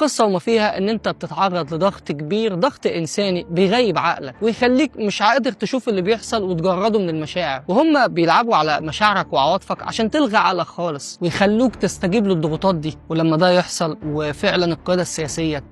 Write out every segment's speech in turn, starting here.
القصة وما فيها ان انت بتتعرض لضغط كبير، ضغط انساني بيغيب عقلك ويخليك مش قادر تشوف اللي بيحصل وتجرده من المشاعر، وهم بيلعبوا على مشاعرك وعواطفك عشان تلغي عقلك خالص ويخلوك تستجيب للضغوطات دي. ولما ده يحصل وفعلا القيادة السياسية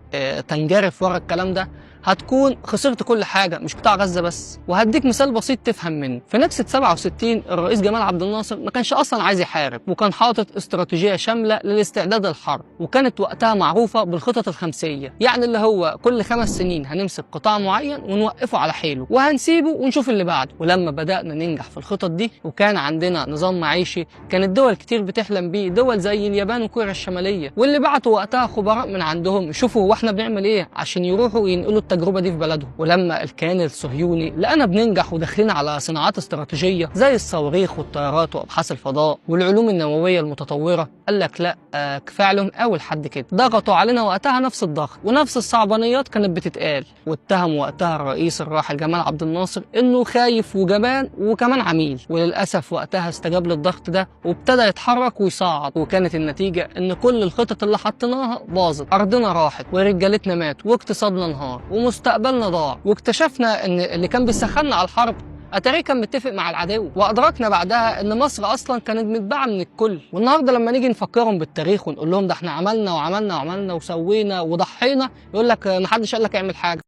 تنجرف ورا الكلام ده، هتكون خسرت كل حاجة، مش قطاع غزة بس. وهديك مثال بسيط تفهم منه. في نكسة 67 الرئيس جمال عبد الناصر ما كانش أصلا عايز يحارب، وكان حاطط استراتيجية شاملة للاستعداد للحرب، وكانت وقتها معروفة بالخطط الخمسية، يعني اللي هو كل 5 سنين هنمسك قطاع معين ونوقفه على حيله وهنسيبه ونشوف اللي بعده. ولما بدأنا ننجح في الخطط دي وكان عندنا نظام معيشي كانت دول كتير بتحلم بيه، دول زي اليابان وكوريا الشمالية، واللي بعتوا وقتها خبراء من عندهم يشوفوا هو احنا بنعمل ايه عشان يروحوا ينقلوا التجربة دي في بلدهم. ولما الكيان الصهيوني لقانا بننجح وداخلين على صناعات استراتيجية زي الصواريخ والطيارات وابحاث الفضاء والعلوم النووية المتطورة، قال لك لا كفايه عليهم اول حد كده. ضغطوا علينا وقتها نفس الضغط ونفس الصعبانيات كانت بتتقال، واتهموا وقتها الرئيس الراحل جمال عبد الناصر انه خايف وجبان وكمان عميل. وللاسف وقتها استجاب للضغط ده وابتدى يتحرك ويصعد، وكانت النتيجة ان كل الخطط اللي حطيناها باظت، ارضنا راحت ورجالتنا ماتوا واقتصادنا انهار ومستقبلنا ضاع، واكتشفنا ان اللي كان بيسخننا على الحرب اتاري كان متفق مع العدو. وادركنا بعدها ان مصر اصلا كانت متباعه من الكل. والنهارده لما نيجي نفكرهم بالتاريخ ونقول لهم ده احنا عملنا وعملنا وعملنا وسوينا وضحينا، يقول لك محدش قال لك اعمل حاجه.